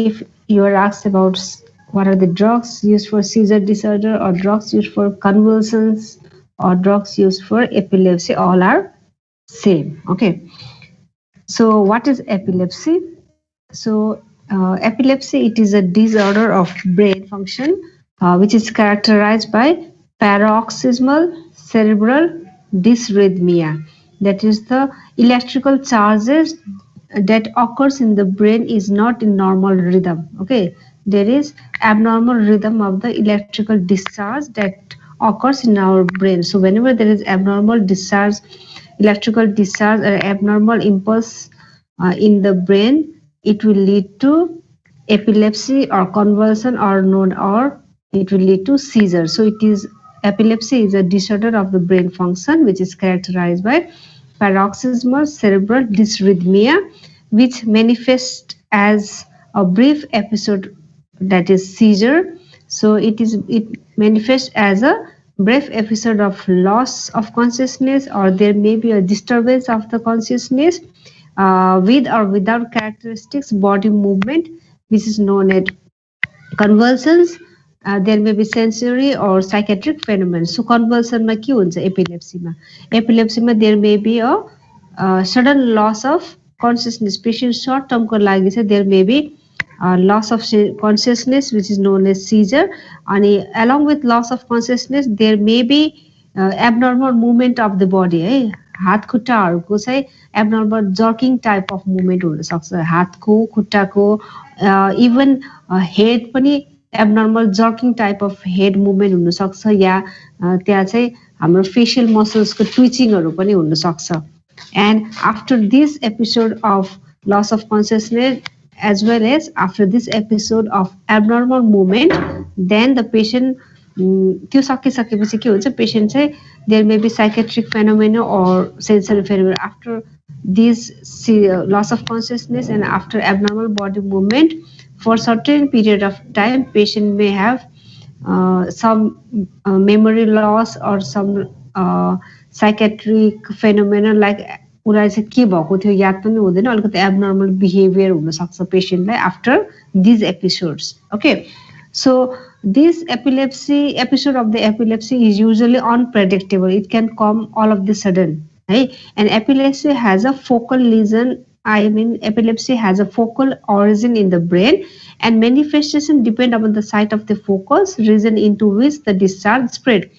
if you are asked about what are the drugs used for seizure disorder or drugs used for convulsions or drugs used for epilepsy, all are same. Okay, so what is epilepsy? So epilepsy, it is a disorder of brain function which is characterized by paroxysmal cerebral dysrhythmia. That is, the electrical charges that occurs in the brain is not in normal rhythm. Okay, there is abnormal rhythm of the electrical discharge that occurs in our brain. So whenever there is abnormal discharge, electrical discharge or abnormal impulse in the brain, it will lead to epilepsy or convulsion or it will lead to seizure. So it is, epilepsy is a disorder of the brain function which is characterized by paroxysmal cerebral dysrhythmia, which manifests as a brief episode, that is seizure. So it manifests as a brief episode of loss of consciousness, or there may be a disturbance of the consciousness with or without characteristics body movement, which is known as convulsions. There may be sensory or psychiatric phenomena. So convulsion ma ke huncha epilepsy ma? Epilepsy ma there may be a sudden loss of consciousness. Patient short term ko लागि चाहिँ there may be loss of consciousness, which is known as seizure. And along with loss of consciousness, there may be abnormal movement of the body है. हात खुट्टाहरूको चाहिँ abnormal jerking type of movement हुनसक्छ, हातको खुट्टाको even head पनि abnormal jerking type of head movement हुनसक्छ, या त्यहाँ चाहिँ हाम्रो फेसियल मसल्सको ट्विचिङहरू पनि हुनसक्छ. And after this episode of loss of consciousness, as well as after this episode of abnormal movement, then the patient त्यो सकिसकेपछि के हुन्छ, पेसेन्ट चाहिँ there may be psychiatric phenomena or sensory phenomena. After this loss of consciousness and after abnormal body movement, for certain period of time, patient may have some memory loss or some psychiatric phenomena, like उसलाई चाहिँ के भएको थियो याद पनि हुँदैन, अलिकति abnormal behaviour हुनसक्छ पेसेन्टलाई after these episodes. Okay, so this episode of the epilepsy is usually unpredictable. It can come all of the sudden, right? And epilepsy has a focal lesion. I mean, epilepsy has a focal origin in the brain, and manifestation depend upon the site of the focus region into which the discharge spread.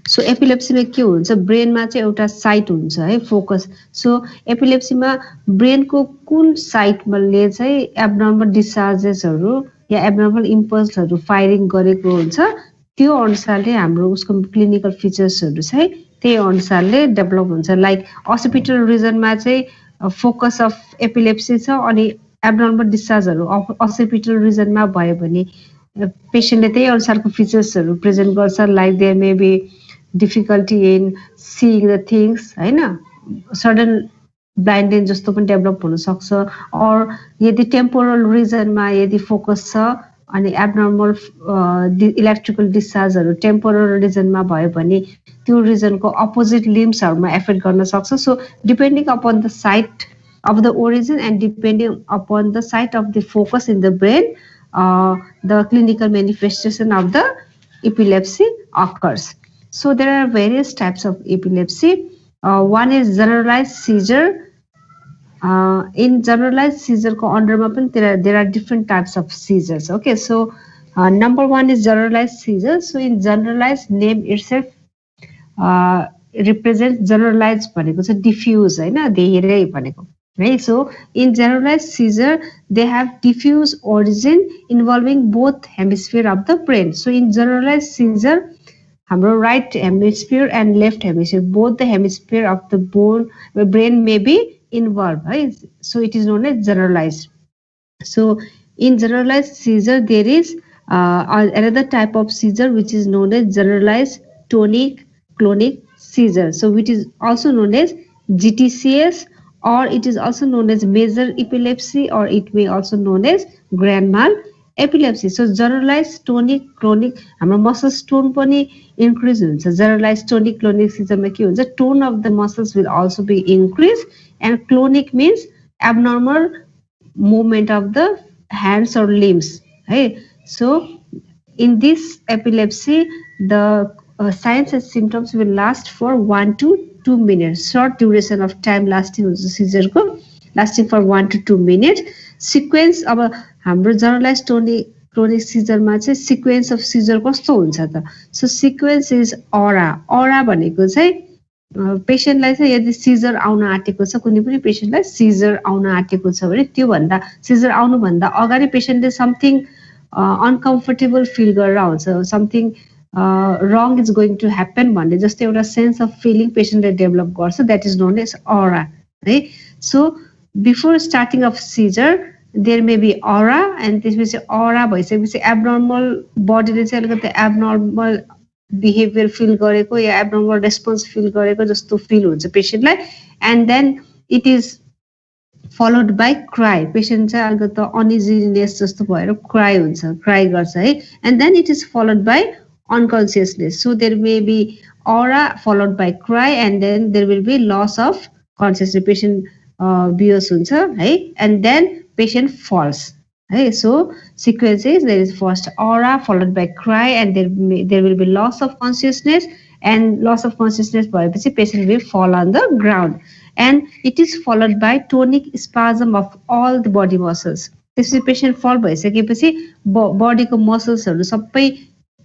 So एपिलेप्सीमा के हुन्छ, ब्रेनमा चाहिँ एउटा site हुन्छ है, focus. So एपिलेप्सीमा ब्रेनको कुन साइटले चाहिँ abnormal डिस्चार्जेसहरू या abnormal इम्पल्सहरू firing गरेको हुन्छ, त्यो अनुसारले हाम्रो उसको क्लिनिकल फिचर्सहरू चाहिँ त्यही अनुसारले डेभलप हुन्छ. लाइक असिपिटल रिजनमा चाहिँ फोकस अफ एपिलेप्सी छ अनि एबनर्मल डिस्चार्जहरू असिपिटल रिजनमा भयो भने पेसेन्टले त्यही अनुसारको फिचर्सहरू प्रेजेन्ट गर्छ. Like there may be difficulty in seeing the things होइन, सडन ब्लाइन्डेन्स जस्तो पनि डेभलप हुनसक्छ. अर यदि टेम्पोरल रिजनमा यदि फोकस छ अनि एबनर्मल इलेक्ट्रिकल डिस्चार्जहरू टेम्पोरल रिजनमा भयो भने त्यो रिजनको अपोजिट लिम्सहरूमा एफेक्ट गर्न सक्छ. So depending upon the site of the origin and depending upon the site of the focus in the brain, the clinical manifestation of the epilepsy occurs. So there are various types of epilepsy. One is generalized seizure. In generalized seizure ko under ma pani there are different types of seizures. Okay, so number one is generalized seizure. So in generalized, name itself represents generalized bhaneko cha diffuse हैन, धेरै भनेको. Right, so in generalized seizure, they have diffuse origin involving both hemisphere of the brain. So in generalized seizure, हाम्रो right hemisphere and left hemisphere, both the hemisphere of the brain may be involved. Right? So it is known as generalized. So in generalized seizure, there is another type of seizure which is known as generalized tonic-clonic seizure. So which is also known as GTCS, or it is also known as major epilepsy, or it may also known as grand mal epilepsy. So generalized tonic-clonic, हाम्रो muscles tone पनि increase हुन्छ. Generalized tonic-clonic seizure मा के हुन्छ, tone of the muscles will also be increased, and clonic means abnormal movement of the hands or limbs. Right? So in this epilepsy, the signs and symptoms will last for 1 to 2 minutes. Short duration of time lasting हुन्छ सिजरको, lasting for 1 to 2 minutes. Sequence अब हाम्रो generalise chronic सिजरमा चाहिँ sequence of Caesar कस्तो हुन्छ त? So sequence is अरा भनेको चाहिँ पेसेन्टलाई चाहिँ यदि सिजर आउन आँटेको छ, कुनै पनि पेसेन्टलाई सिजर आउन आँटेको छ भने त्योभन्दा सिजर आउनुभन्दा अगाडि पेसेन्टले समथिङ अनकम्फर्टेबल फिल गरेर आउँछ, something wrong is going to happen भन्ने जस्तो एउटा सेन्स अफ फिलिङ पेसेन्टले डेभलप गर्छ, that is known as aura है. So before starting of seizure there may be aura, and त्यसपछि अरा भइसकेपछि एबनर्मल बडीले चाहिँ अलिकति एबनर्मल बिहेभियर फिल गरेको या एबनर्मल रेस्पोन्स फिल गरेको जस्तो फिल हुन्छ पेसेन्टलाई, and then it is followed by cry. Patient चाहिँ अलिकति अनइजिनेस जस्तो भएर क्राई हुन्छ, क्राई गर्छ है, and then it is followed by unconsciousness. So there may be aura followed by cry, and then there will be loss of consciousness. Patient behosh huncha hai, and then patient falls. Hey, so sequence is there is first aura followed by cry, and there will be loss of consciousness, and loss of consciousness bhayepachi patient will fall on the ground, and it is followed by tonic spasm of all the body muscles. त्यसपछि patient फल भइसकेपछि बडीको मसल्सहरू सबै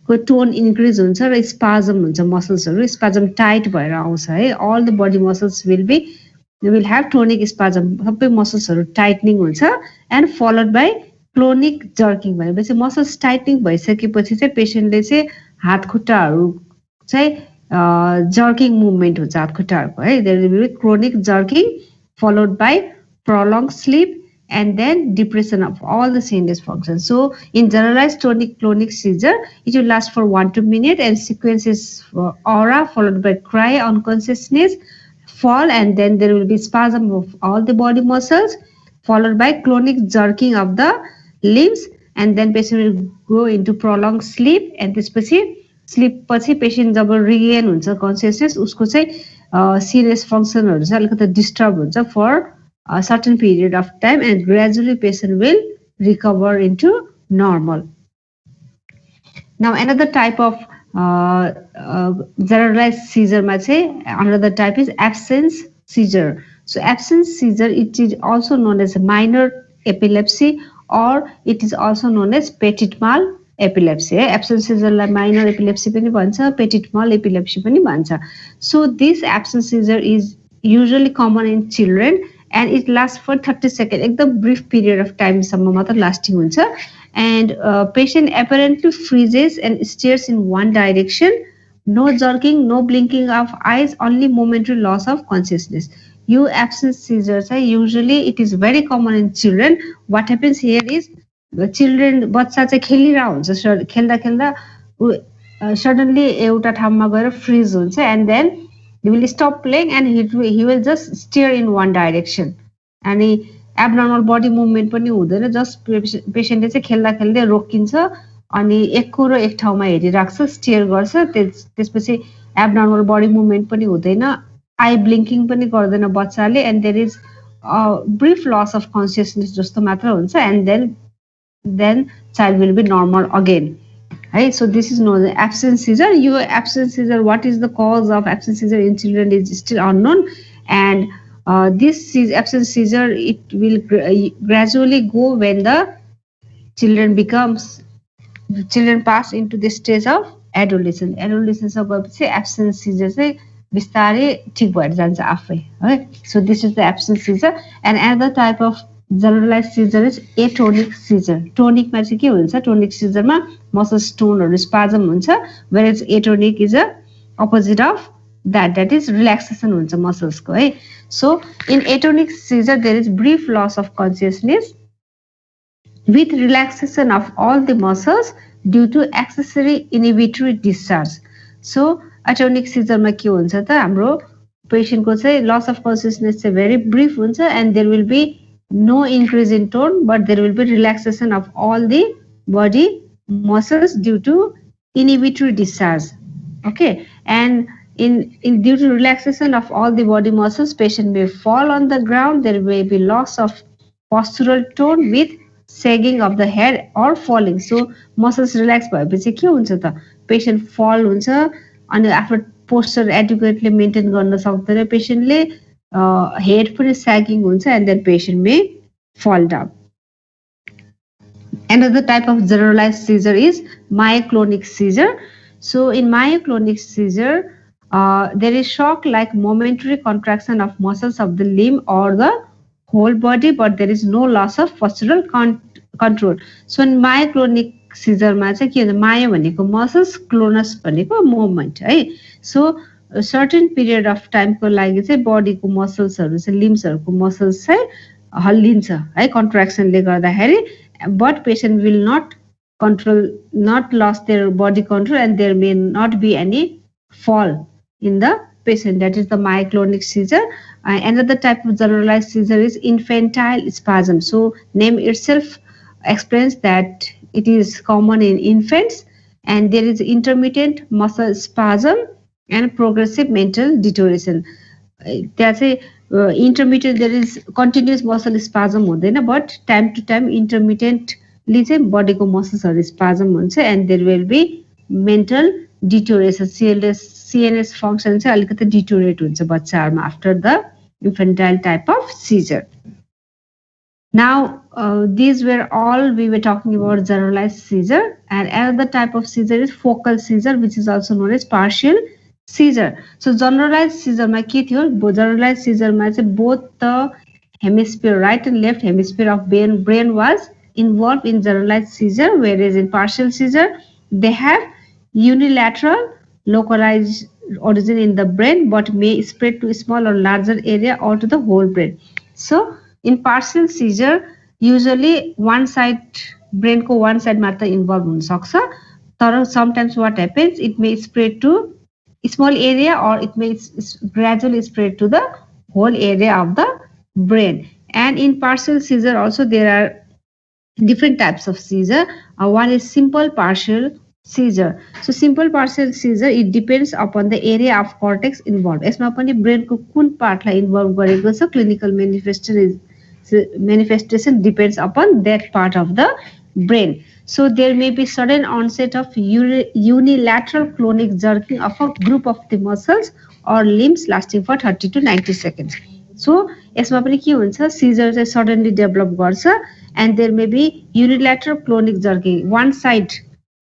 को tone increase हुन्छ र spasm हुन्छ, मसल्सहरू spasm tight भएर आउँछ है. All the body muscles will have tonic spasm, सबै मसल्सहरू टाइटनिङ हुन्छ, and followed by clonic jerking. भनेपछि मसल्स टाइटनिङ भइसकेपछि चाहिँ पेसेन्टले चाहिँ हात खुट्टाहरू चाहिँ जर्किङ मुभमेन्ट हुन्छ हात खुट्टाहरूको है. There will be chronic jerking followed by prolonged sleep, and then depression of all the CNS functions. So in generalized tonic-clonic seizure, it will last for 1-2 minutes, and sequence is aura followed by cry, unconsciousness, fall, and then there will be spasm of all the body muscles, followed by clonic jerking of the limbs, and then patient will go into prolonged sleep, and त्यसपछि sleep पछि patient जब regain हुन्छ consciousness, उसको चाहिँ serious फङ्सनहरू चाहिँ अलिकति disturb हुन्छ for a certain period of time, and gradually patient will recover into normal. Now another type of generalized seizure ma chai, another type is absence seizure. So absence seizure, it is also known as minor epilepsy, or it is also known as petit mal epilepsy. Absence seizure la minor epilepsy pani bhancha, petit mal epilepsy pani bhancha. So this absence seizure is usually common in children, and it lasts for 30 seconds, एकदम brief period of time सम्म मात्र lasting हुन्छ, and patient apparently freezes and stares in one direction, no jerking, no blinking of eyes, only momentary loss of consciousness. You absence seizures are usually, it is very common in children. What happens here is the children बच्चा चाहिँ खेलिरहेको हुन्छ, खेल्दा खेल्दा suddenly एउटा ठाउँमा गएर fridge हुन्छ, and then he will stop playing, and he will just stare in one direction, and abnormal body movement पनि हुँदैन, just पेशेन्टले चाहिँ खेल्दा खेल्दै रोकिन्छ अनि एकको र एक ठाउँमा हेरिराख्छ, स्टेयर गर्छ, त्यसपछि abnormal body movement पनि हुँदैन, आई ब्लिङ्किङ पनि गर्दैन बच्चाले, and there is a brief loss of consciousness जस्तो मात्र हुन्छ, and then child will be normal again. Right, so this is known as absence seizure. Your absence seizure, what is the cause of absence seizure in children is still unknown, and this absence seizure, it will gradually go when the children pass into the stage of adolescence. Adolescence गएपछि absence seizure चाहिँ बिस्तारै ठीक भएर जान्छ आफै है. So this is the absence seizure, and another type of generalized seizure is atonic seizure. Tonic मा चाहिँ के हुन्छ, tonic seizure मा muscle tone or spasm हुन्छ, whereas atonic is a opposite of that is relaxation हुन्छ muscles को है. So in atonic seizure there is brief loss of consciousness with relaxation of all the muscles due to accessory inhibitory discharge. So atonic seizure मा के हुन्छ त, हाम्रो patient को चाहिँ loss of consciousness चाहिँ very brief हुन्छ, and there will be no increase in tone, but there will be relaxation of all the body muscles due to inhibitory discharge. Okay, and in due to relaxation of all the body muscles, patient may fall on the ground. There may be loss of postural tone with sagging of the head or falling. So muscles relax भएपछि के हुन्छ त patient फल हुन्छ अनि आफ्नो posture adequately maintain गर्न सक्दैन पेशेन्टले हेड पनि sagging हुन्छ and then patient may fall down. Another type of generalized seizure is myoclonic seizure. So in myoclonic seizure, there is shock like momentary contraction of muscles of the limb or the whole body, but there is no loss of postural control. So in myoclonic seizure मा चाहिँ के हुन्छ मायो भनेको muscles, clonus भनेको movement है. So a certain period of time को लागि चाहिँ बडीको मसल्सहरु चाहिँ लिम्सहरुको मसल्स चाहिँ हल्लिन्छ है कन्ट्र्याक्सनले गर्दाखेरि, but patient will not lost their body control and there may not be any fall in the patient. That is the myoclonic seizure. Another type of generalized seizure is infantile spasm. So name itself explains that it is common in infants and there is intermittent muscle spasm and progressive mental deterioration. That's a intermittent, there is continuous muscle spasm हुँदैन, but time to time intermittently चाहिँ बडीको मसल्सहरु spasm हुन्छ and there will be mental deterioration. CNS function चाहिँ अलिकति deteriorate हुन्छ बच्चाहरुमा after the infantile type of seizure. Now these were all we were talking about generalized seizure, and another type of seizure is focal seizure, which is also known as partial seizure. So generalized seizure मा के थियो? Generalized seizure मा चाहिँ both the hemisphere, right and left hemisphere of brain was involved in generalized seizure, whereas in partial seizure they have unilateral localized origin in the brain but may spread to a small or larger area or to the whole brain. So in partial seizure usually one side brain को one side मात्र involved हुन सक्छ, तर sometimes what happens, it may spread to a small area or it may gradually spread to the whole area of the brain. And in partial seizure also there are different types of seizure. One is simple partial seizure. So simple partial seizure, it depends upon the area of cortex involved. यसमा पनि brain को कुन पार्टलाई involve गरेको छ, clinical manifestation depends upon that part of the brain. So there may be sudden onset of unilateral clonic jerking of a group of the muscles or limbs lasting for 30 to 90 seconds. So यसमा पनि के हुन्छ, seizure चाहिँ suddenly develop गर्छ and there may be unilateral clonic jerking, one side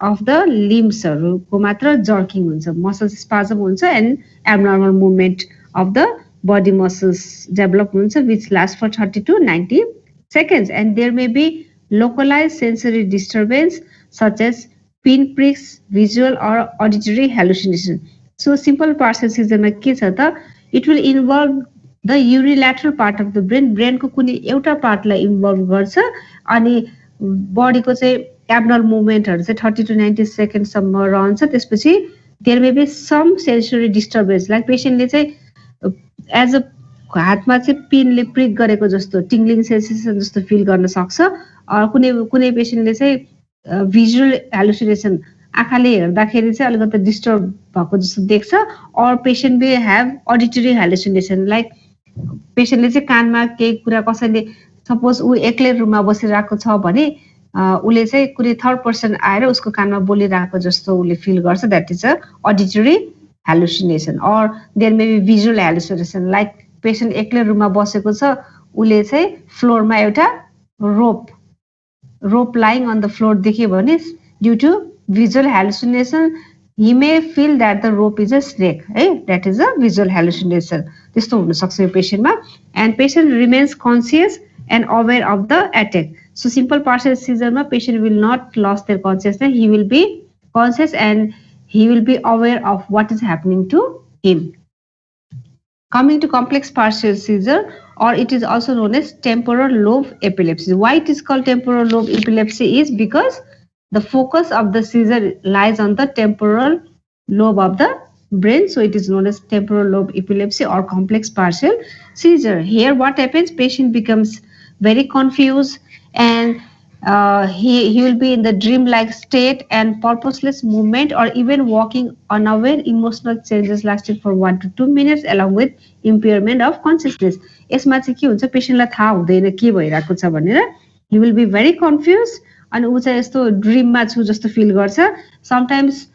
of the limbsहरुको मात्र jerking हुन्छ, muscle spasm हुन्छ and abnormal movement of the body muscles develop हुन्छ, which lasts for 30 to 90 seconds. And there may be localized sensory disturbance such as pinpricks, visual or auditory hallucination. So simple partial seizure मा के छ त, it will involve the unilateral part of the brain, brain को कुनै एउटा पार्टलाई involve गर्छ अनि बडीको चाहिँ abnormal movement चाहिँ 30 to 90 seconds सम्म रहन्छ. त्यसपछि there may be some sensory disturbance, like पेशेन्टले चाहिँ एज अ हातमा चाहिँ पिनले प्रिक गरेको जस्तो टिङ्लिङ सेन्सेसन जस्तो फिल गर्न सक्छ. कुनै पेशेन्टले चाहिँ भिजुअल ह्यालुसिनेसन, आँखाले हेर्दाखेरि चाहिँ अलिकति डिस्टर्ब भएको जस्तो देख्छ. Or patient may have auditory hallucination, like पेशेन्टले चाहिँ कानमा केही कुरा, कसैले सपोज ऊ एक्लै रुममा बसिरहेको छ भने उसले चाहिँ कुनै थर्ड पर्सन आएर उसको कानमा बोलिरहेको जस्तो उसले फिल गर्छ. That is a auditory hallucination. Or there may be visual hallucination, like patient एक्लै रुममा बसेको छ, उसले चाहिँ फ्लोरमा एउटा rope lying on the floor देख्यो भने due to visual hallucination he may feel that the rope is a snake, है, that is a visual hallucination. त्यस्तो हुन सक्छ यो पेशेन्टमा. And patient remains conscious and aware of the attack. So simple partial seizure मा patient will not lose their consciousness, he will be conscious and he will be aware of what is happening to him. Coming to complex partial seizure, or it is also known as temporal lobe epilepsy. Why it is called temporal lobe epilepsy is because the focus of the seizure lies on the temporal lobe of the brain. So it is known as temporal lobe epilepsy or complex partial seizure. Here what happens, patient becomes very confused and he will be in the dream-like state and purposeless movement or even walking unaware. Emotional changes lasted for 1 to 2 minutes along with impairment of consciousness. यसमा चाहिँ के हुन्छ, पेशेन्टलाई थाहा हुँदैन के भइरहेको छ भनेर. he will be very confused and उ चाहिँ यस्तो ड्रीममा छु जस्तो फिल गर्छ sometimes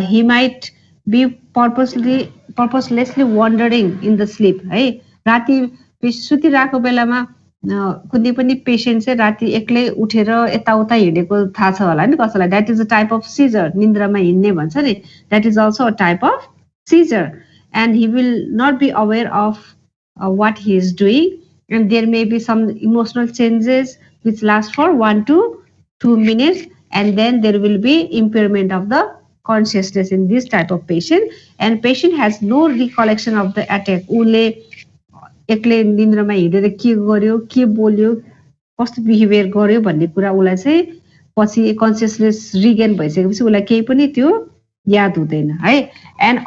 he might be purposelessly wandering in the sleep है राति सुतिरहेको बेलामा कुनै पनि पेशेन्ट चाहिँ राति एक्लै उठेर यताउता हिँडेको थाहा छ होला नि कसैलाई that is a type of seizure निन्द्रामा हिँड्ने भन्छ नि that is also a type of seizure and he will not be aware of what he is doing and there may be some emotional changes which last for 1 to 2 minutes and then there will be impairment of the consciousness in this type of patient and patient has no recollection of the attack उसले एक्लै निन्द्रामा हिँडेर के गर्यो के बोल्यो कस्तो behaviour गर्यो भन्ने कुरा उसलाई चाहिँ पछि कन्सियसनेस रिगेन भइसकेपछि उसलाई केही पनि त्यो याद हुँदैन है एन्ड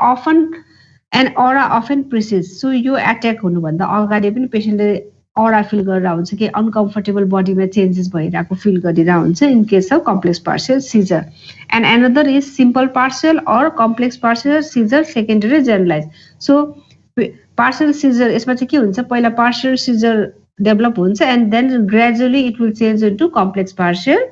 अरा अफन प्रिसिज सो यो एट्याक हुनुभन्दा अगाडि पनि पेसेन्टले अरा फिल गरेर हुन्छ कि अनकम्फर्टेबल बडीमा चेन्जेस भइरहेको फिल गरिरहेको हुन्छ in case of complex partial seizure and another is simple partial or complex partial seizure secondary generalise so partial seizure यसमा चाहिँ के हुन्छ पहिला पार्शियल सिजर डेभलप हुन्छ and then gradually it will change into complex partial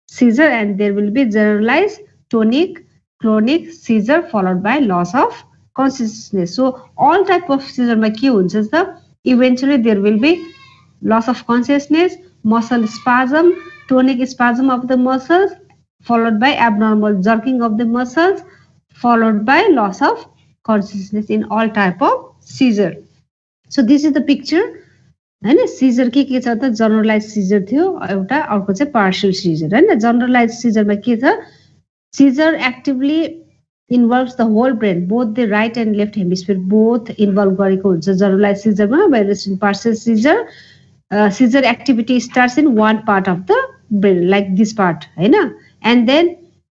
seizure and there will be generalized tonic clonic seizure followed by loss of consciousness so all type of seizure ma ke huncha ta eventually there will be loss of consciousness muscle spasm tonic spasm of the muscles followed by abnormal jerking of the muscles followed by loss of consciousness in all type of seizure so this is the picture हैन seizure के छ त generalise seizure थियो एउटा अर्को चाहिँ partial seizure हैन generalise सिजरमा के छ seizure actively involves the whole brain both the right and left hemisphere both involve गरेको हुन्छ जनरलाइज सिजरमा whereas in partial seizure activity starts in one part of the brain like this part हैन and then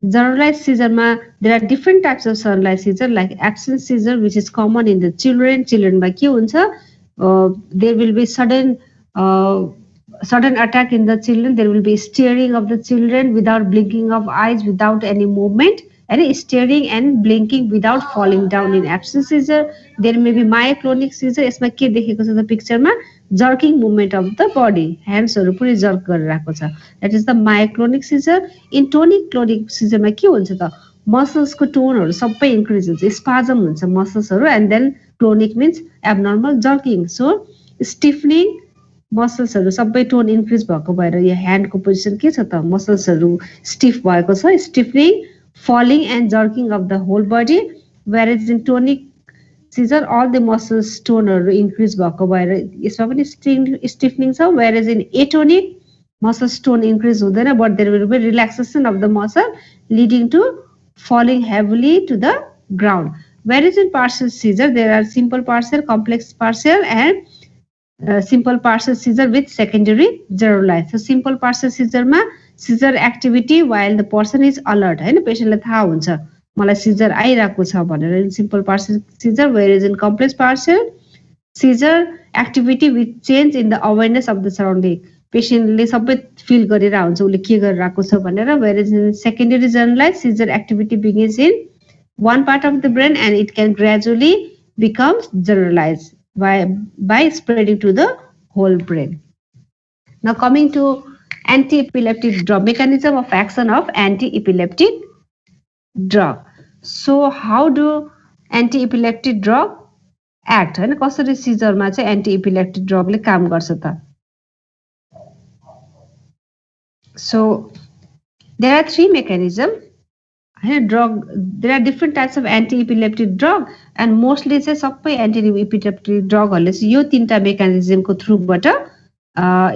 generalise सिजरमा there are different types of generalise seizure like absent seizure which is common in the चिल्ड्रेनमा के हुन्छ there will be sudden attack in the children there will be staring of the children without blinking of eyes without any movement and staring and blinking without falling down in absent seizure there may be myoclonic seizure यसमा के देखेको छ त पिक्चरमा jerking movement of the body hands हरु पुरै jerk गरिरहेको छ that is the myoclonic seizure in tonic clonic seizure मा के हुन्छ त muscles को tone हरु सबै increase हुन्छ spasm हुन्छ muscles हरु and then clonic means abnormal jerking so stiffening muscles हरु सबै tone increase भएको भएर यो hand को position के छ त muscles हरु stiff भएको छ stiffening falling and jerking of the whole body whereas in tonic seizure all the muscles tone हरु increase भएको भएर यसमा पनि stiffening छ whereas in atonic muscles tone increase हुँदैन but there will be relaxation of the muscle leading to falling heavily to the ground whereas in partial seizure there are simple partial complex partial and simple partial seizure with secondary generalized so simple partial seizure ma seizure activity while the person is alert हैन पेशेन्टले थाहा हुन्छ मलाई Caesar आइराको छ भनेर simple partial seizure whereas in complex partial seizure activity with change in the awareness of the surrounding पेशेन्टले सबै feel गरिरा हुन्छ उले के गरिराको छ भनेर whereas in secondary generalized seizure activity begins in one part of the brain and it can gradually become generalized by spreading to the whole brain. Now coming to anti-epileptic drug, mechanism of action of anti-epileptic drug. So how do anti-epileptic drug act? हैन कसरी सिजरमा चाहिँ anti-epileptic drug ले काम गर्छ त? So there are three mechanisms. Drug there are different types of anti-epileptic drug and mostly चाहिँ सबै anti-epileptic drug हरुले चाहिँ यो तीनटा mechanism को through बाट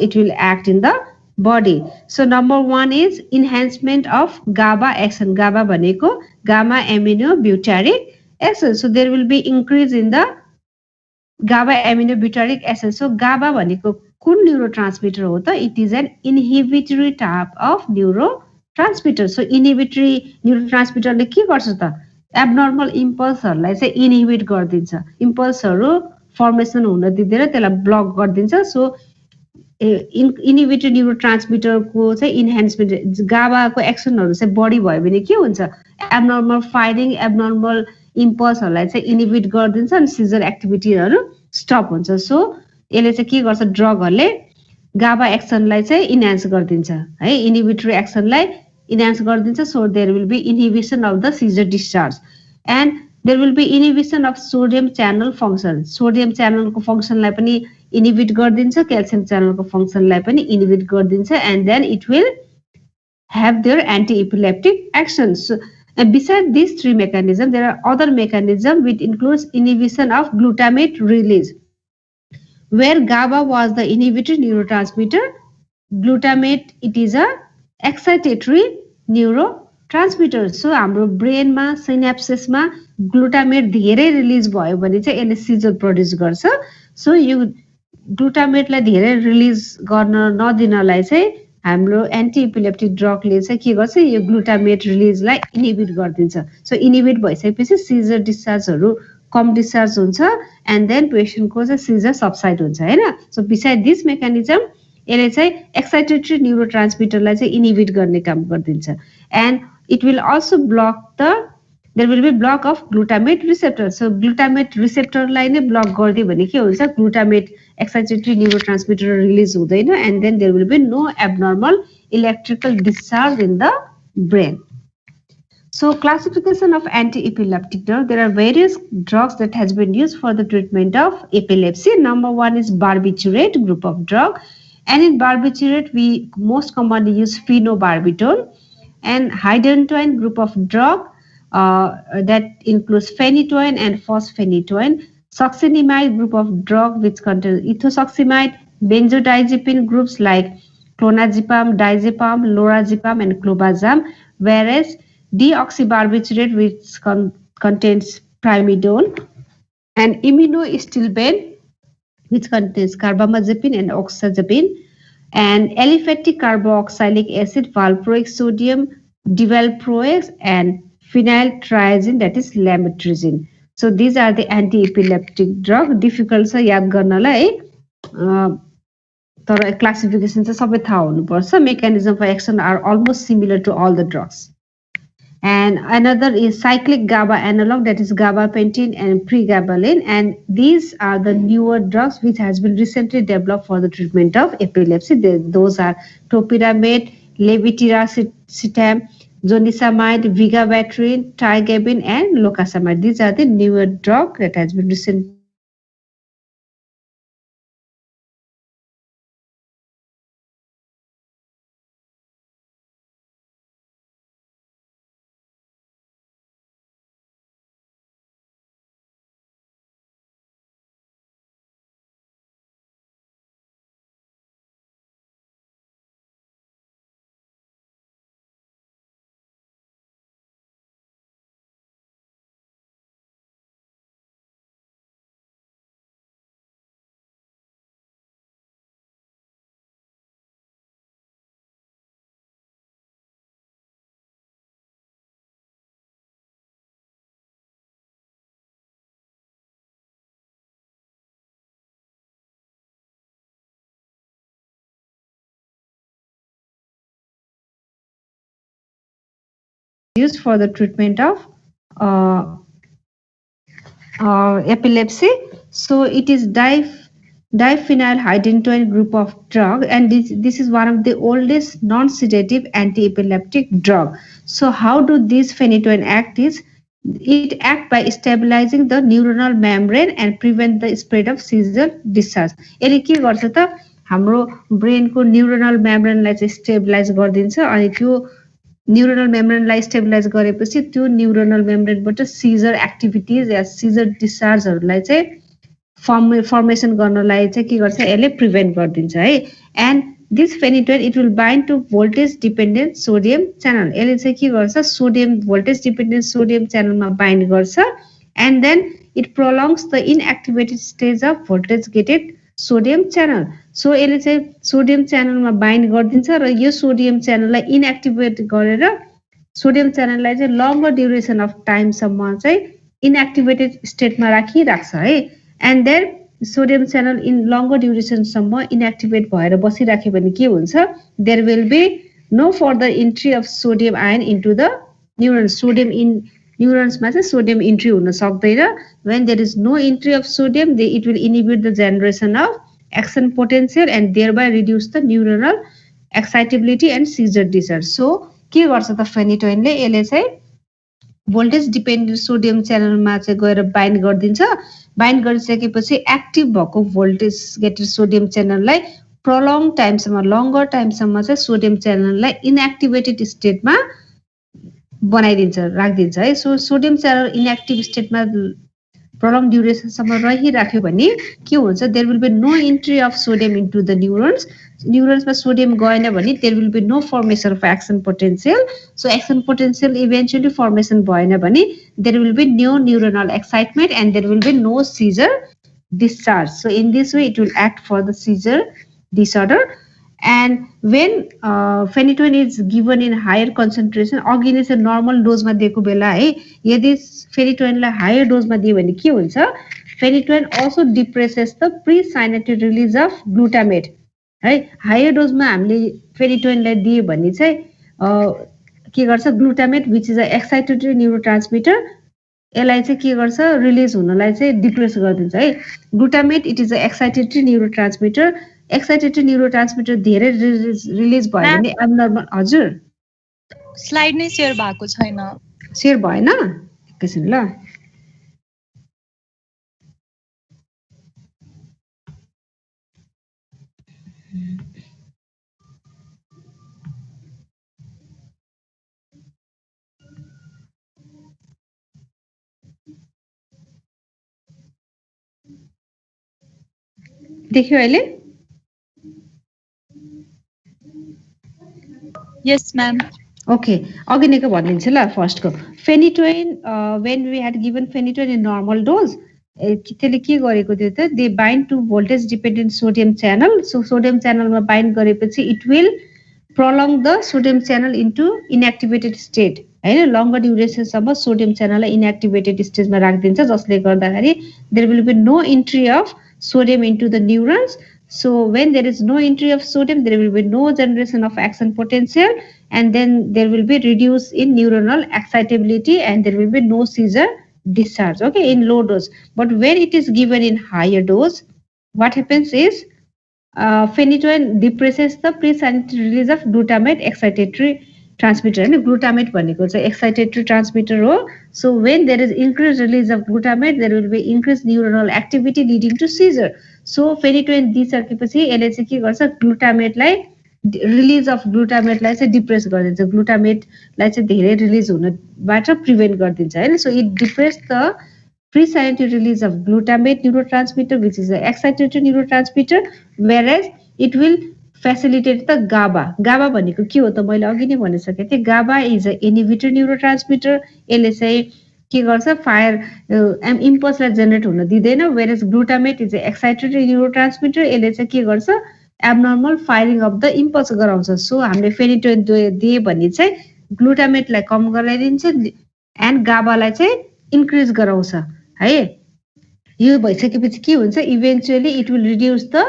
it will act in the body. So number 1 is enhancement of GABA action. GABA भनेको gamma aminobutyric acid. So there will be increase in the GABA aminobutyric acid. So GABA भनेको कुन neurotransmitter हो त? It is an inhibitory type of neurotransmitter. So inhibitory neurotransmitter ले के गर्छ त? Abnormal impulse हरुलाई चाहिँ inhibit गर्दिन्छ. Impulse हरु formation हुन दिँदैन त्यसलाई block गर्दिन्छ. So inhibitory neurotransmitter को चाहिँ enhancement GABA को action हरु चाहिँ बढी भयो भने के हुन्छ? Abnormal firing, abnormal impulse हरुलाई चाहिँ inhibit गर्दिन्छ अनि seizure activity हरु stop हुन्छ. So यसले चाहिँ के गर्छ ड्रगहरुले गाबा एक्सनलाई चाहिँ इन्हान्स गरिदिन्छ है, इनिबिटरी एक्सनलाई इन्हान्स गरिदिन्छ. So there will be inhibition of the seizure discharge and there will be inhibition of sodium channel function. Sodium च्यानलको फङ्सनलाई पनि इनिबिट गरिदिन्छ, क्याल्सियम च्यानलको फङ्सनलाई पनि इनिबिट गरिदिन्छ, and then it will have their anti-epileptic actions. So, beside these three mechanisms, there are other mechanisms which includes inhibition of glutamate release. Where GABA was the inhibitory neurotransmitter, glutamate it is a excitatory neurotransmitter. So हाम्रो ब्रेनमा सिनाप्सेसमा glutamate धेरै release भयो भने चाहिँ यसले Caesar produce गर्छ. So यो ग्लुटामेटलाई धेरै release गर्न नदिनलाई चाहिँ हाम्रो एन्टी इपिलेप्टिक ड्रगले चाहिँ के गर्छ, यो ग्लुटामेट रिलिजलाई इनिबिट गरिदिन्छ. सो इनिबिट भइसकेपछि सिजर डिस्चार्जहरू कम डिस्चार्ज हुन्छ एन्ड देन पेसेन्टको चाहिँ सिजर सबसाइड हुन्छ होइन. सो बिसाइड दिस मेकानिजम यसले चाहिँ एक्साइटेटरी न्युरो ट्रान्समिटरलाई चाहिँ इनिबिट गर्ने काम गरिदिन्छ. And it will also block the there will be block of glutamate receptor. So glutamate रिसेप्टरलाई नै ब्लक गरिदियो भने के हुन्छ, glutamate excitatory neurotransmitter release हुँदैन and then there will be no abnormal electrical discharge in the brain. So classification of anti-epileptic drug, there are various drugs that has been used for the treatment of epilepsy. Number one is barbiturate group of drug, and in barbiturate we most commonly use phenobarbital, and hydantoin group of drug that includes phenytoin and fosphenytoin. Succinimide group of drug which contains ethosuximide, benzodiazepine groups like clonazepam, diazepam, lorazepam and clobazam, whereas deoxybarbiturate which contains primidone, and iminoestilbene which contains carbamazepine and oxazepine, and aliphatic carboxylic acid, valproic sodium, divalproex, and phenyltryzine that is lamotrigine. So these are the anti-epileptic drug. Difficult छ याद गर्नलाई तर classification चाहिँ सबै थाहा हुनुपर्छ. Mechanism for action are almost similar to all the drugs. And another is cyclic GABA analog, that is gabapentin and pregabalin, and these are the newer drugs which has been recently developed for the treatment of epilepsy. Those are topiramate, levetiracetam, zonisamide, vigabatrin, tiagabine and locasamide. These are the newer drug that has been recently used for the treatment of epilepsy. So it is diphenylhydantoin group of drug, and this is one of the oldest non-sedative anti-epileptic drug. So how do these phenytoin act is, it act by stabilizing the neuronal membrane and prevent the spread of seizure discharge. यसले के गर्छ त, हाम्रो ब्रेनको न्युरोनल मेम्ब्रेनलाई चाहिँ stabilise गरिदिन्छ, अनि त्यो न्युरोनल मेम्ब्रेनलाई stabilise गरेपछि त्यो न्युरोनल मेम्ब्रेनबाट सिजर एक्टिभिटिज या सिजर डिस्चार्जहरूलाई चाहिँ फर्मेसन गर्नलाई चाहिँ के गर्छ, यसले प्रिभेन्ट गरिदिन्छ है. And this phenytoin it will bind to voltage dependent sodium channel. यसले चाहिँ के गर्छ, सोडियम भोल्टेज डिपेन्डेन्ट सोडियम च्यानलमा बाइन्ड गर्छ and then it prolongs the inactivated stage of voltage gated sodium channel. So यसले चाहिँ सोडियम च्यानलमा बाइन्ड गरिदिन्छ र यो सोडियम च्यानललाई इनएक्टिभेट गरेर सोडियम च्यानललाई चाहिँ लङ्गर ड्युरेसन अफ टाइमसम्म चाहिँ इनएक्टिभेटेड स्टेटमा राखिराख्छ है. And then sodium channel in longer ड्युरेसनसम्म इनएक्टिभेट भएर बसिराख्यो भने के हुन्छ, there will be no further entry of sodium ion into the neurons. Sodium न्युरोन्समा चाहिँ सोडियम इन्ट्री हुन सक्दैन. When there is no entry of sodium, it will inhibit the generation of action potential and thereby reduce the neuronal excitability and seizure disorder. So के गर्छ त फेनिटोइनले यसले चाहिँ voltage dependent sodium च्यानलमा चाहिँ गएर बाइन्ड गरिदिन्छ बाइन्ड गरिसकेपछि एक्टिभ भएको भोल्टेज गेटेड सोडियम च्यानललाई प्रलङ टाइमसम्म लङ्गर टाइमसम्म चाहिँ सोडियम च्यानललाई इनएक्टिभेटेड स्टेटमा बनाइदिन्छ राखिदिन्छ है सो सोडियम च्यानल इनएक्टिभ स्टेटमा प्रलङ ड्युरेसनसम्म रहिराख्यो भने के हुन्छ there will be no entry of sodium into the neurons न्युरोन्समा सोडियम गएन भने there will be no formation of action potential so action potential eventually formation भएन भने there will be no neuronal excitement and there will be no seizure discharge. So in this way, it will act for the seizure disorder. And when phenytoin is given in higher concentration, अघि नै चाहिँ normal dose मा दिएको बेला है यदि phenytoin लाई higher dose मा दियो भने के हुन्छ phenytoin also depresses the presynaptic release of glutamate है higher dose मा हामीले phenytoin लाई दियो भने चाहिँ के गर्छ glutamate which is a excitatory neurotransmitter यसलाई चाहिँ के गर्छ रिलिज हुनलाई चाहिँ डिप्रेस गरिदिन्छ है glutamate it is a excitatory neurotransmitter धेरै रिलिज भयो भने एब्नर्मल हजुर स्लाइड नै शेयर भएको छैन शेयर भएन एकैछिन ल देख्यो अहिले यस म्याम ओके अघि नैको भनिदिन्छु ल फर्स्टको phenytoin when we had given phenytoin in normal dose त्यसले के गरेको थियो त they bind to voltage dependent sodium channel so sodium च्यानलमा बाइन्ड गरेपछि it will prolong the sodium channel into inactivated state हैन लङ्गर ड्युरेसनसम्म सोडियम च्यानललाई इनएक्टिभेटेड स्टेजमा राखिदिन्छ जसले गर्दाखेरि there will be no entry of sodium into the neurons. So when there is no entry of sodium, there will be no generation of action potential, and then there will be reduce in neuronal excitability, and there will be no seizure discharge. Okay, in low dose. But when it is given in higher dose, what happens is phenytoin depresses the presynaptic release of glutamate excitatory transmitter. And glutamate भनेको चाहिँ excitatory transmitter हो. So when there is increased release of glutamate, there will be increased neuronal activity leading to seizure. So phenytoin दिइसकेपछि यसले चाहिँ के गर्छ ग्लुटामेटलाई release of ग्लुटामेटलाई चाहिँ depress गरिदिन्छ ग्लुटामेटलाई चाहिँ धेरै रिलिज हुनबाट प्रिभेन्ट गरिदिन्छ हैन so it depress the presynaptic release of glutamate neurotransmitter which is an excitatory neurotransmitter whereas it will facilitate the GABA भनेको के हो त मैले अघि नै भनिसके थिए GABA is a inhibitor neurotransmitter यसले चाहिँ के गर्छ फायर इम्पल्सलाई जेनेरेट हुन दिदैन whereas glutamate is a excitatory neurotransmitter यसले चाहिँ के गर्छ abnormal firing of the impulse गराउँछ सो हामीले फेनिटोइन दिए भने चाहिँ ग्लुटामेटलाई कम गराइदिन्छ एन्ड GABAलाई चाहिँ इन्क्रिज गराउँछ है यो भइसकेपछि के हुन्छ eventually it will reduce the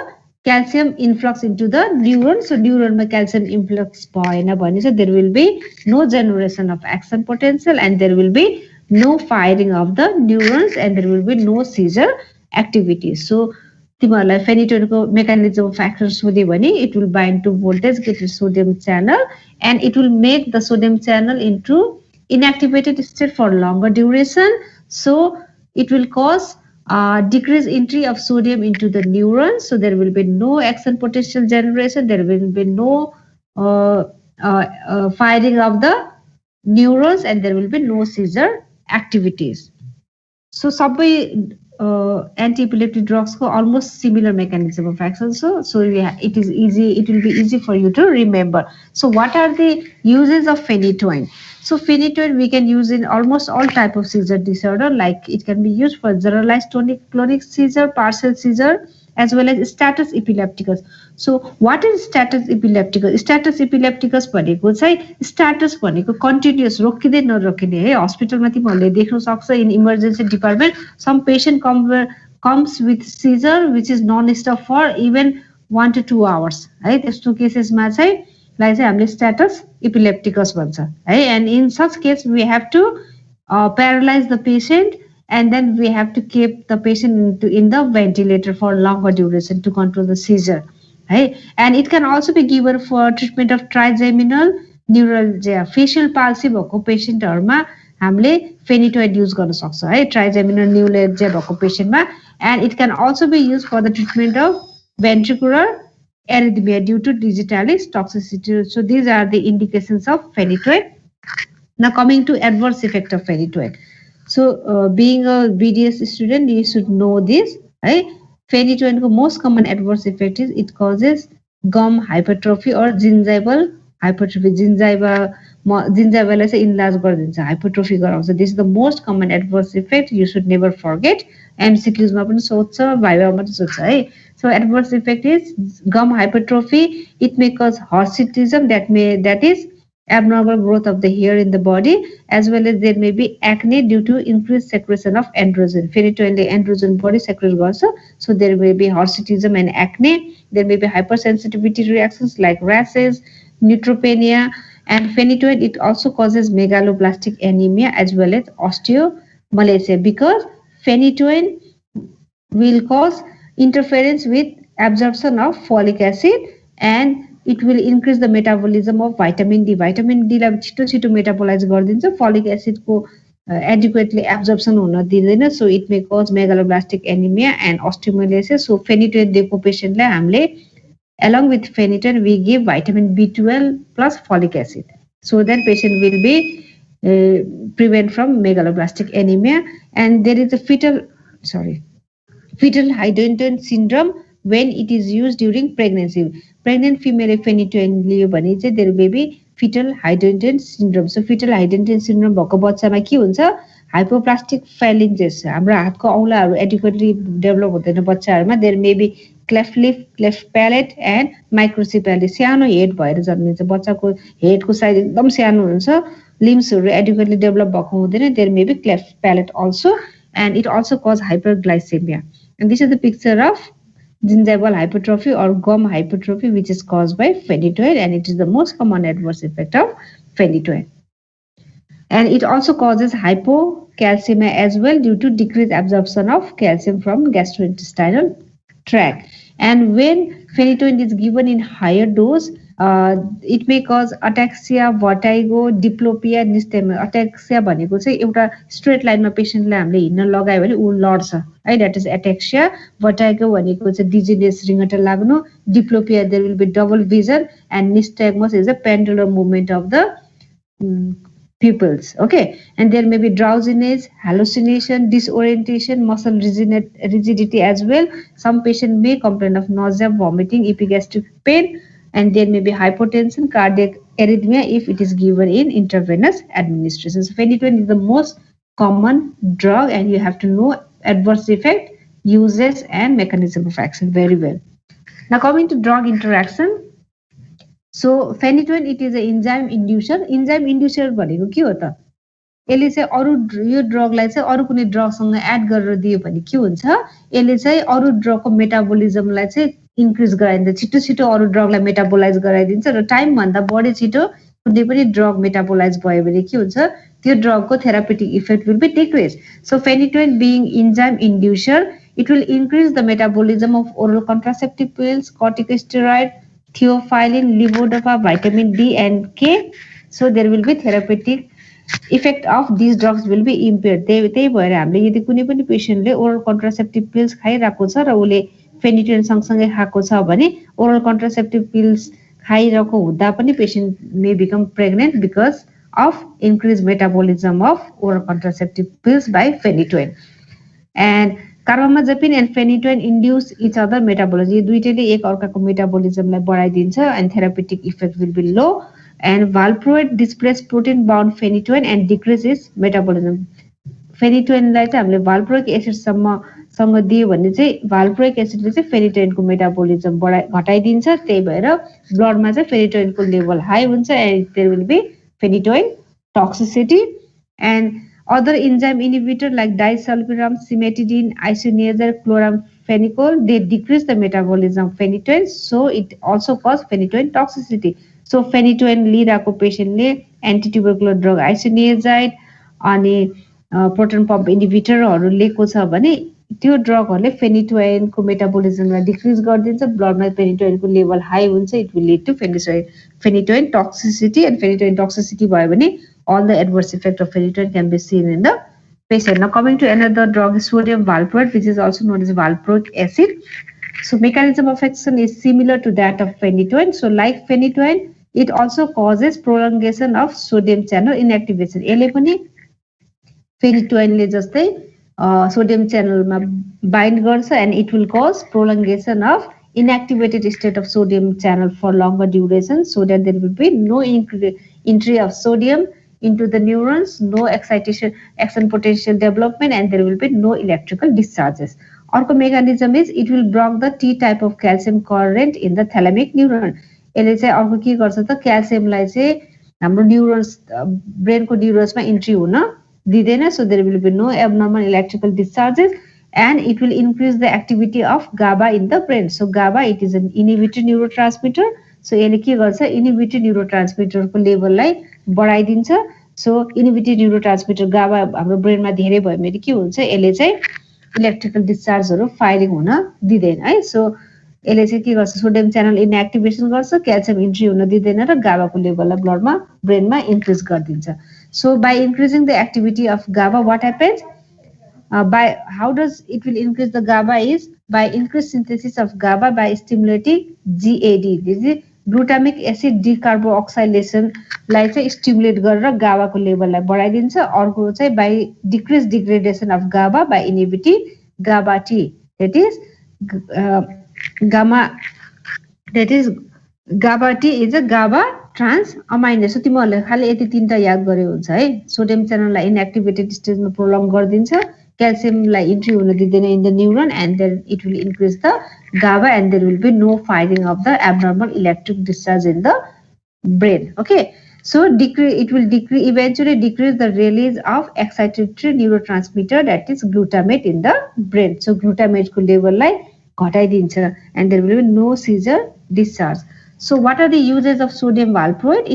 calcium influx into the neuron. So neuron में calcium influx भएन भने चाहिँ there will be no generation of action potential and there will be no firing of the neurons and there will be no seizure activity. So तिमीहरूलाई फेनिटोइनको mechanism of action सोध्यो भने it will bind to voltage gated sodium channel and it will make the sodium channel into inactivated state for longer duration. So it will cause decrease entry of sodium into the neurons, so there will be no action potential generation, there will be no firing of the neurons and there will be no seizure activities. So सबै anti-epileptic drugs को almost similar mechanism of action, so yeah, it will be easy for you to remember. So what are the uses of phenytoin? So phenytoin we can use in almost all type of seizure disorder, like it can be used for generalized tonic-clonic seizure, partial seizure, as well as status epilepticus. So what is status epilepticus? Status epilepticus भनेको चाहिँ status भनेको continuous रोकिँदै नरोकिने है हस्पिटलमा तिमीहरूले देख्न सक्छ in emergency department some patient comes with seizure which is non-stop for even 1 to 2 hours है त्यस्तो केसेसमा चाहिँ लाई चाहिँ हामीले status epilepticus भन्छ है and in such case we have to paralyze the patient and then we have to keep the patient in the ventilator for longer duration to control the seizure, right? And it can also be given for treatment of trigeminal neuralgia, facial palsy भएको पेसेन्टहरूमा हामीले फेनिटोइड use गर्न सक्छौँ है, trigeminal न्युरेल्जिया भएको पेसेन्टमा. And it can also be used for the treatment of ventricular arrhythmia due to digitalis toxicity. So these are the indications of phenytoin. Now coming to adverse effect of phenytoin. So being a BDS student, you should know this. Right? Phenytoin most common adverse effect is it causes gum hypertrophy or gingival hypertrophy. Gingival चाहिँ enlarge गरिदिन्छ, hypertrophy गराउँछ. This is the most common adverse effect. You should never forget. MCQs मा पनि सोध्छ, भाइभामा पनि सोध्छ है. So adverse effect is gum hypertrophy. It may cause hirsutism, that is abnormal growth of the hair in the body, as well as there may be acne due to increased secretion of androgen. Phenytoinले androgen body secrete गर्छ, so there may be hirsutism and acne. There may be hypersensitivity reactions like rashes, neutropenia, and phenytoin it also causes megaloblastic anemia as well as osteomalacia, because phenytoin will cause interference with absorption of folic acid, and it will increase the metabolism of vitamin D. Vitamin D लाई छिटो छिटो metabolise गरिदिन्छ, folic acid को adequately absorption हुन दिँदैन, so it may cause megaloblastic anemia and osteomalacia. So phenytoin दिएको पेशेन्टलाई हामीले along with phenytoin we give vitamin B12 plus folic acid, so that patient will be prevent from megaloblastic anemia. And there is a fetal hydantoin syndrome when it is used during pregnancy. Pregnant female phenytoin लियो भने चाहिँ there may be fetal hydantoin syndrome. So fetal hydantoin syndrome भएको बच्चामा के हुन्छ, hypoplastic phalanges, हाम्रो हातको औँलाहरू adequately develop हुँदैन बच्चाहरूमा. there may be cleft lip, cleft palate and microcephaly. सानो हेड भएर जन्मिन्छ, बच्चाको हेडको साइज एकदम सानो हुन्छ, लिम्सहरू एडिक्वेटली डेभलप भएको हुँदैन. there may be cleft palate also, and it also cause hyperglycemia. And this is the picture of gingival hypertrophy or gum hypertrophy, which is caused by phenytoin, and it is the most common adverse effect of phenytoin. And it also causes hypocalcemia as well due to decreased absorption of calcium from gastrointestinal tract. And when phenytoin is given in higher dose, it may cause ataxia, vertigo, diplopia, nystagmus. Ataxia भनेको चाहिँ एउटा straight लाइनमा पेशेन्टलाई हामीले हिँड्न लगायो भने ऊ लड्छ है, द्याट इज एटेक्सिया. vertigo भनेको चाहिँ डिजिनेस रिङ्गटा लाग्नु. diplopia there will be double vision, and nystagmus is a pendular movement of the pupils. Okay, and there may be drowsiness, hallucination, disorientation, muscle rigidity as well. Some patient may complain of nausea, vomiting, epigastric pain, and there may be hypotension, cardiac arrhythmia if it is given in intravenous administration. So phenytoin is the most common drug, and you have to know adverse effect, uses, and mechanism of action very well. Now coming to drug interaction. So phenytoin it is an enzyme inducer. Enzyme inducer भनेको के हो त, यसले चाहिँ अरू यो ड्रगलाई चाहिँ अरू कुनै ड्रगसँग एड गरेर दियो भने के हुन्छ, यसले चाहिँ अरू ड्रगको मेटाबोलिजमलाई चाहिँ इन्क्रिज गराइदिन्छ, छिटो छिटो अरू ड्रगलाई मेटाबोलाइज गराइदिन्छ, र टाइम भन्दा बढी छिटो कुनै पनि ड्रग मेटाबोलाइज भयो भने के हुन्छ, त्यो ड्रगको therapeutic effect will be decrease. So phenytoin being enzyme inducer, it will increase the metabolism of oral contraceptive pills, corticosteroid, theophylline, levodopa, vitamin D and K. So there will be therapeutic effect of these drugs will be impaired. त्यही भएर हामीले यदि कुनै पनि पेशेन्टले oral contraceptive pills खाइरहेको छ र उसले फेनिटोइन सँगसँगै खाएको छ भने ओरल कन्ट्रासेप्टिभ पिल्स खाइरहेको हुँदा पनि patient may become pregnant because of increase metabolism of oral contraceptive pills by phenytoin. And carbamazepine and phenytoin induce each other metabolism. यो दुईटैले एक अर्काको मेटाबोलिजमलाई बढाइदिन्छ, and therapeutic effect will be low. And valproate displace protein bound phenytoin and decrease its metabolism. फेनिटोइनलाई चाहिँ हामीले valproic acid सँग दियो भने चाहिँ valproic acid ले चाहिँ फेनिटोइनको मेटाबोलिजम घटाइदिन्छ, त्यही भएर ब्लडमा चाहिँ फेनिटोइनको लेभल हाई हुन्छ, and there will be phenytoin toxicity. And other enzyme inhibitor like disulfiram, cimetidine, isoniazid, chloramphenicol, they decrease the metabolism of phenytoin, so it also cause phenytoin toxicity. So phenytoin लिइरहेको पेशेन्टले antitubercular drug isoniazid अनि proton pump इन्हिबिटरहरू लिएको छ भने त्यो ड्रगहरूले फेनिटोइनको मेटाबोलिजमलाई डिक्रिज गरिदिन्छ, ब्लडमा फेनिटोइनको लेभल हाई हुन्छ, it will lead to phenytoin toxicity, and phenytoin toxicity भयो भने all the adverse effect of phenytoin can be seen in the patient. Now coming to another drug is sodium valproate, which is also known as valproic acid. So mechanism of action is similar to that of phenytoin. So like phenytoin, it also causes prolongation of sodium channel inactivation. यसले पनि phenytoinले जस्तै sodium channelमा bind गर्छ, and it will cause prolongation of inactivated state of sodium channel for longer duration, so that there will be no entry of sodium into the neurons, no action potential development, and there will be no electrical discharges. अर्को mechanism is it will block the T type of calcium current in the thalamic neuron. यसले चाहिँ अर्को के गर्छ त क्याल्सियमलाई चाहिँ हाम्रो neurons ब्रेनको न्युरोन्समा entry हुन दिदैन, so there will be no abnormal electrical discharges, and it will increase the activity of GABA in the brain. So GABA, it is an inhibitory neurotransmitter. So यसले के गर्छ इन्हिबिटरी न्युरोट्रान्समिटरको लेभललाई बढाइदिन्छ. सो इन्हिबिटरी न्युरोट्रान्समिटर गाबा हाम्रो ब्रेनमा धेरै भयो भने के हुन्छ, यसले चाहिँ इलेक्ट्रिकल डिस्चार्जहरू फायरिङ हुन दिँदैन है. सो यसले चाहिँ के गर्छ सोडियम च्यानल इनएक्टिभेसन गर्छ, क्याल्सियम इन्ट्री हुन दिँदैन र गाबाको लेभललाई ब्लडमा ब्रेनमा इन्क्रिज गरिदिन्छ. So by increasing the activity of GABA what happens by how does it will increase the GABA is by increased synthesis of GABA by stimulating GAD. This is glutamic acid decarboxylation लाई चाहिँ stimulate गरेर गाबाको लेभललाई बढाइदिन्छ. अर्को चाहिँ by decreased degradation of GABA by inhibiting GABA T, that is GABA T is a GABA trans amine. So तिमीहरूले खाली यति तीनटा याद गरे हुन्छ है. सोडियम च्यानललाई इनएक्टिभेटेड स्टेजमा प्रोलङ गरिदिन्छ, क्याल्सियमलाई इन्ट्री हुन दिँदैन in the neuron, and then it will increase the GABA, and there will be no firing of the abnormal electric discharge in the brain. Okay, so it will eventually decrease the release of excitatory neurotransmitter, that is glutamate in the brain. So glutamate को लेभललाई घटाइदिन्छ, and there will be no seizure discharge. So what are the uses of sodium valproate?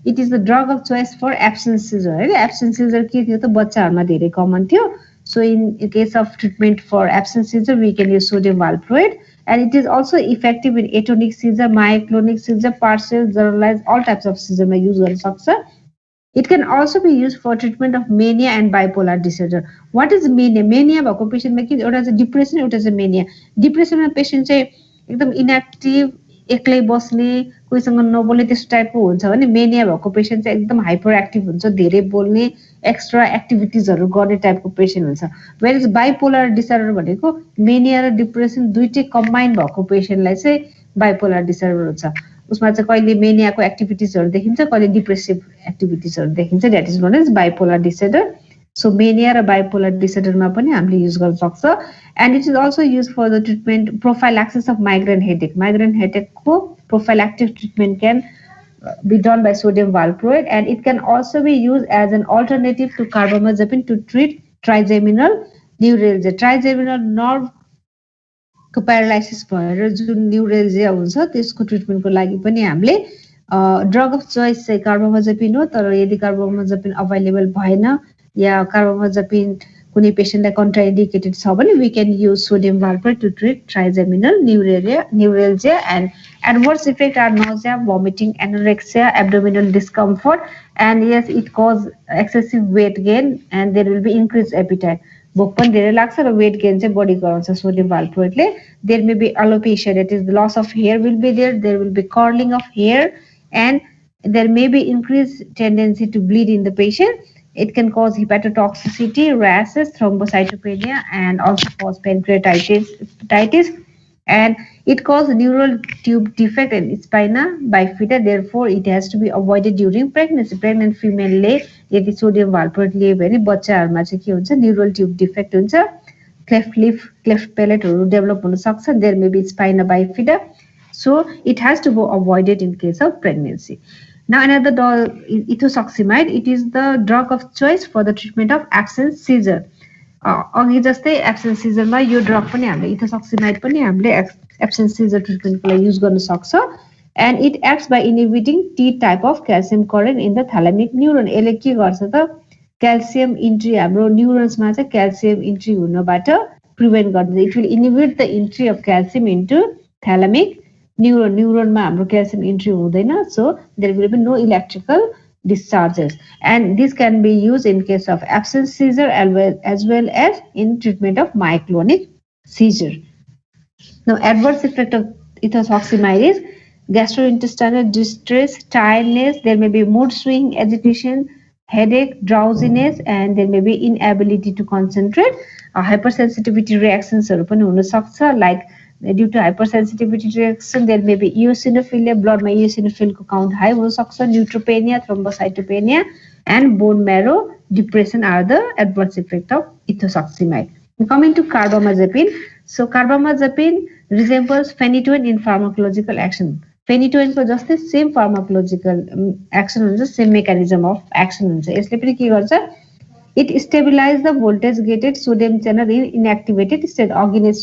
It is the drug of choice for absence seizure. Absence seizure के थियो त बच्चाहरुमा धेरै common थियो. So in case of treatment for absence seizure, we can use sodium valproate, and it is also effective in atonic seizure, myoclonic seizure, partial, generalized, all types of seizure मा use गर्न सक्छ. It can also be used for treatment of mania and bipolar disorder. What is mania? Mania भएको पेशेन्टमा के एउटा चाहिँ depression, एउटा चाहिँ mania. डिप्रेसनमा patient चाहिँ एकदम इनएक्टिभ, एक्लै बस्ने, कोहीसँग नबोल्ने त्यस्तो टाइपको हुन्छ भने मेनिया भएको पेशेन्ट चाहिँ एकदम हाइपर एक्टिभ हुन्छ, धेरै बोल्ने, एक्स्ट्रा एक्टिभिटिजहरू गर्ने टाइपको पेशेन्ट हुन्छ. वेयर बाइपोलर डिसअर्डर भनेको मेनिया र डिप्रेसन दुईटै कम्बाइन भएको पेशेन्टलाई चाहिँ बाइपोलर डिसअर्डर हुन्छ. उसमा चाहिँ कहिले मेनियाको एक्टिभिटिजहरू देखिन्छ, कहिले डिप्रेसिभ एक्टिभिटिजहरू देखिन्छ, that is known as bipolar disorder. So mania र बाइपोलर डिसअर्डरमा पनि हामीले युज गर्न सक्छ. And it is also use for the treatment prophylaxis of migraine headache. Migraine हेडेकको prophylactic treatment can be done by sodium valproate, and it can also be used as an alternative to carbamazepine to treat trigeminal neuralgia. Trigeminal nerve को paralysis भएर जुन न्युरेल्जिया हुन्छ त्यसको ट्रिटमेन्टको लागि पनि हामीले drug of choice चाहिँ कार्बामाजेपिन हो. तर यदि कार्बामाजेपिन अभाइलेबल भएन या कार्बामाजेपिन कुनै पेशेन्टलाई कन्ट्राइन्डिकेटेड छ भने we can use sodium valproate to treat trigeminal neuralgia, and adverse effects are nausea, vomiting, anorexia, abdominal discomfort, and yes, it cause excessive weight gain, and there will be increased appetite. भोक पनि धेरै लाग्छ र weight gain चाहिँ बढी गराउँछ sodium भाल्प्रोएटले. There may be alopecia, that is the loss of hair will be there will be curling of hair, and there may be increased tendency to bleed in the patient. It can cause hepatotoxicity, rashes, thrombocytopenia, and also cause pancreatitis, and it causes neural tube defect and spina bifida. Therefore, it has to be avoided during pregnancy. Pregnant female ले यदि sodium भाल्प्रोएट लिए भने बच्चाहरुमा चाहिँ के हुन्छ, neural tube defect हुन्छ, cleft lip, cleft पैलेटहरु develop हुन सक्छ. There may be spina bifida. So it has to be avoided in case of pregnancy. Now another drug, ethosuximide. It is the drug of choice for the treatment of absence seizure. अघि जस्तै absence सिजरमा यो drug पनि हामीले इथोसक्सिमाइड पनि हामीले absence Caesar ट्रिटमेन्टको लागि use गर्न सक्छ. And it acts by inhibiting T type of calcium current in the thalamic neuron. यसले के गर्छ त क्याल्सियम इन्ट्री हाम्रो न्युरोन्समा चाहिँ क्याल्सियम इन्ट्री हुनबाट प्रिभेन्ट गर्दिन्छ. It will inhibit the entry of calcium into thalamic न्युरोनमा हाम्रो क्याल्सियम इन्ट्री हुँदैन. So there will be no electrical discharges, and this can be used in case of absence seizure as well as in treatment of myoclonic seizure. Now, adverse effect of ethosuximide is gastrointestinal distress, tiredness, there may be mood swing, agitation, headache, drowsiness, and there may be inability to concentrate. Hypersensitivity reactions like due to hypersensitivity reaction, there may be eosinophilia, blood eosinophil count high, neutropenia, thrombocytopenia, and bone marrow depression are the adverse effect of ethosuximide. Coming to carbamazepine, so carbamazepine resembles phenytoin in pharmacological action. Phenytoin को जस्तै same pharmacological action हुन्छ, same mechanism of action हुन्छ. यसले पनि के गर्छ? It stabilizes the voltage gated sodium channel in inactivated state. अघि नै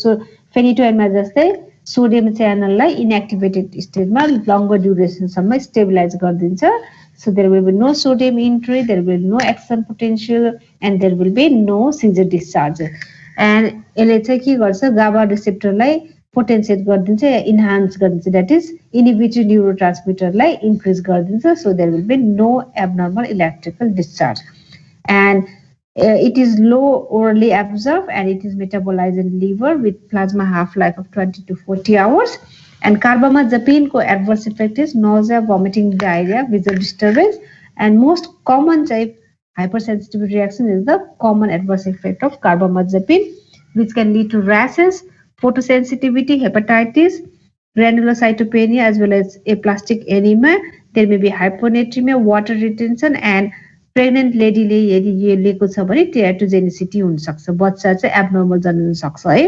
फेनिटोइनमा जस्तै सोडियम च्यानललाई इनएक्टिभेटेड स्टेजमा लङ्गर ड्युरेसनसम्म स्टेबिलाइज गरिदिन्छ. So there will be no sodium entry, there will be no action potential, and there will be no seizure discharge. And यसले चाहिँ के गर्छ? गाबा रिसेप्टरलाई पोटेन्सिएट गरिदिन्छ या इन्हान्स गरिदिन्छ. द्याट इज इनिबिटरी न्युरोट्रान्समिटरलाई इन्क्रिज गरिदिन्छ. So there will be no abnormal electrical discharge. And it is low orally absorbed and it is metabolized in liver with plasma half-life of 20 to 40 hours. And carbamazepine ko adverse effect is nausea, vomiting, diarrhea, visual disturbance, and most common type hypersensitivity reaction is the common adverse effect of carbamazepine, which can lead to rashes, photosensitivity, hepatitis, granulocytopenia, as well as aplastic anemia. There may be hyponatremia, water retention, and pregnant लेडीले यदि यो लिएको छ भने teratogenicity हुनसक्छ, बच्चा चाहिँ abnormal जन्मिन सक्छ है.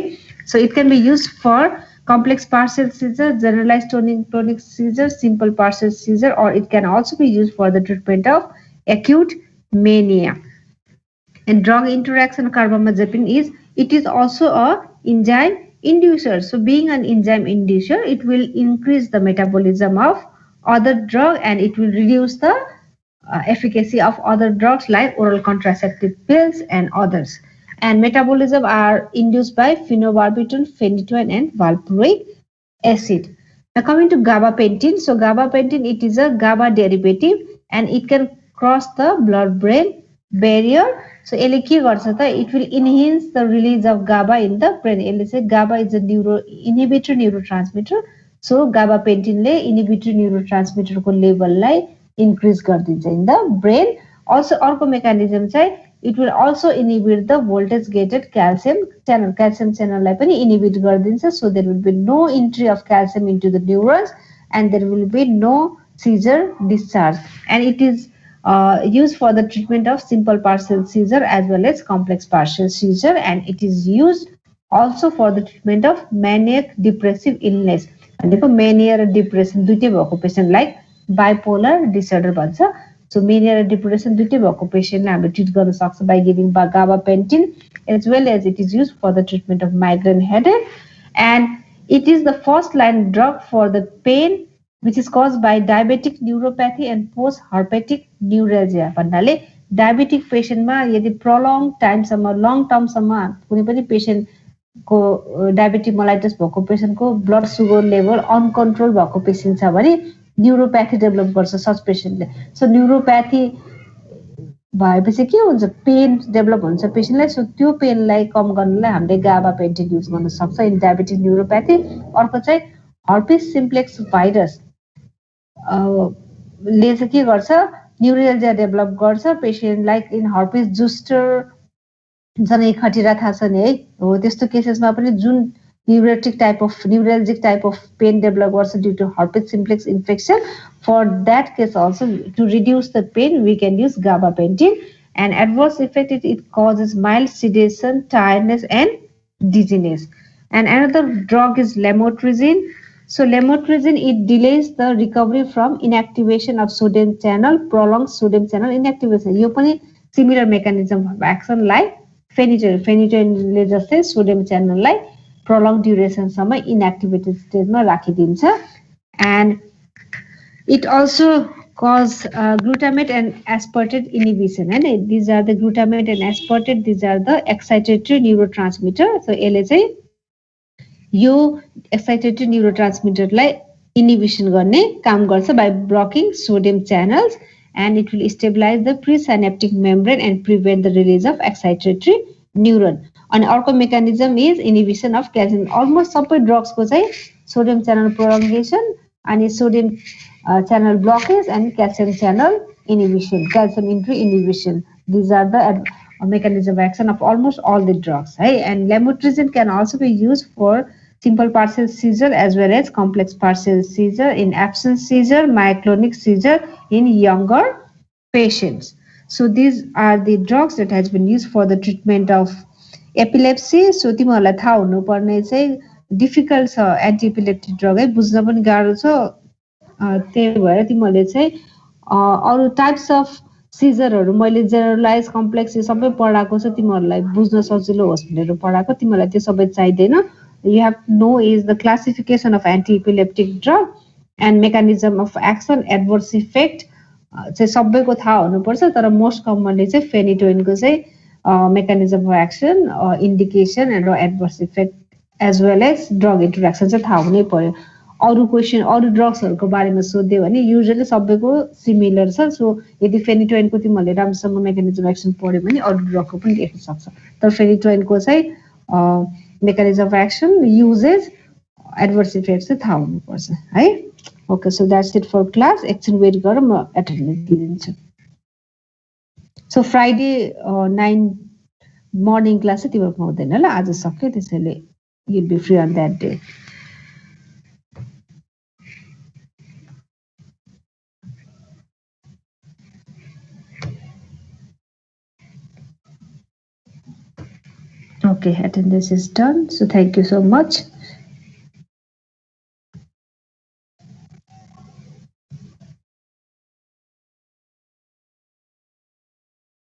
So it can be use for complex partial seizure, generalize tonic seizure, simple partial seizure, और it can also be use for the treatment of acute mania. And drug interaction carbamazepine is, it is also a enzyme inducer. So being an enzyme inducer, it will increase the metabolism of other drug and it will reduce the efficacy of other drugs like oral contraceptive pills and others. And metabolism are induced by phenobarbital, phenytoin, and valproic acid. Now coming to gabapentin. So gabapentin, it is a GABA derivative and it can cross the blood-brain barrier. So it will enhance the release of GABA in the brain. GABA is a inhibitory neurotransmitter. So gabapentin le inhibitory neurotransmitter ko level lai increase गरिदिन्छ in the brain. Also अर्को mechanism चाहिँ it will also inhibit the voltage gated calcium channel लाई पनि inhibit गरिदिन्छ. So there will be no entry of calcium into the neurons and there will be no seizure discharge, and it is used for the treatment of simple partial seizure as well as complex partial seizure, and it is used also for the treatment of maniac depressive illness. भनेको mania र depression दुईटै भएको पेशेन्टलाई bipolar disorder भन्छ. So mania र depression दुईटै भएको पेशेन्टलाई हामीले treat गर्न सक्छ by giving gabapentin, as well as it is used for the treatment of migraine headache, and it is the first line drug for the pain which is caused by diabetic neuropathy and post herpetic neuralgia. भन्नाले diabetic पेशेन्टमा यदि prolong टाइमसम्म long टर्मसम्म कुनै पनि patient को diabetic mellitus भएको पेशेन्टको blood sugar level uncontrolled भएको patient छ भने न्युरोप्याथी डेभलप गर्छ सच पेशेन्टले. सो न्युरोप्याथी भएपछि के हुन्छ? पेन डेभलप हुन्छ पेशेन्टलाई. सो त्यो पेनलाई कम गर्नलाई हामीले गाबापेन्टिन युज गर्न सक्छ इन डायबिटिक न्युरोप्याथी. अर्को चाहिँ हर्पिस सिम्प्लेक्स भाइरस ले चाहिँ के गर्छ? न्युरोल्जिया डेभलप गर्छ पेशेन्टलाई इन हर्पिस जुस्टर. जनै खटिरा थाहा छ नि है, हो त्यस्तो केसेसमा पनि जुन neurotic type of neurologic type of pain develop गर्छ due to herpes simplex infection. For that case also to reduce the pain we can use gabapentin. And adverse effect it causes mild sedation, tiredness and dizziness. And another drug is lamotrigine. So lamotrigine, it delays the recovery from inactivation of sodium channel, prolonged sodium channel inactivation. यो पनि similar mechanism of action like phenytoin. Phenytoin ले जस्तै sodium channel लाई prolonged duration सम्म inactivated state मा राखिदिन्छ. And it also cause glutamate and aspartate inhibition. And these are the glutamate and aspartate, these are the excitatory neurotransmitter. So यो excitatory neurotransmitter लाई inhibition गर्ने काम गर्छ by blocking sodium channels, and it will stabilize the presynaptic membrane and prevent the release of excitatory neuron. And अर्को mechanism is inhibition of calcium. Almost सबै drugs को चाहिँ sodium channel prolongation and sodium channel blockage and calcium channel inhibition, calcium entry inhibition. These are the mechanism of action of almost all the drugs. Right? And lamotrigine can also be used for simple partial seizure as well as complex partial seizure, in absence seizure, myoclonic seizure in younger patients. So these are the drugs that has been used for the treatment of epilepsy. So तिमीहरूलाई थाहा हुनुपर्ने चाहिँ difficult छ anti epileptic drug है, बुझ्न पनि गाह्रो छ। त्यही भएर तिमीहरूले चाहिँ अरू टाइप्स अफ सिजरहरू मैले जेनरलाइज कम्प्लेक्स सबै पढाएको छ, तिमीहरूलाई बुझ्न सजिलो होस् भनेर पढाएको, तिमीहरूलाई त्यो सबै चाहिँदैन। You have to know is the classification of anti-epileptic drug and mechanism of action, adverse effect चाहिँ सबैको थाहा हुनुपर्छ, तर मोस्ट कमनली चाहिँ फेनिटोइनको चाहिँ मेकानिजम अफ एक्सन, इन्डिकेसन र adverse effect as well as drug introduction चाहिँ थाहा हुनै पर्यो। अरू क्वेसन अरू ड्रग्सहरूको बारेमा सोध्यो भने युजली सबैको सिमिलर छ। सो यदि फेनिटोइनको तिमीहरूले राम्रोसँग मेकानिजम एक्सन पढ्यो भने अरू ड्रगको पनि देख्न सक्छ, तर फेनिटोइनको चाहिँ mechanism of action, uses, adverse effects थाहा हुनुपर्छ है। Okay, so that's it for class. एकछिन वेट गर, म एटेन्डेन्स दिइदिन्छु। सो फ्राइडे 9 मर्निङ क्लास चाहिँ तिमीहरूको हुँदैन ल, आज सक्यो, त्यसैले you'll be free on that day. Okay, attendance is done. So thank you so much.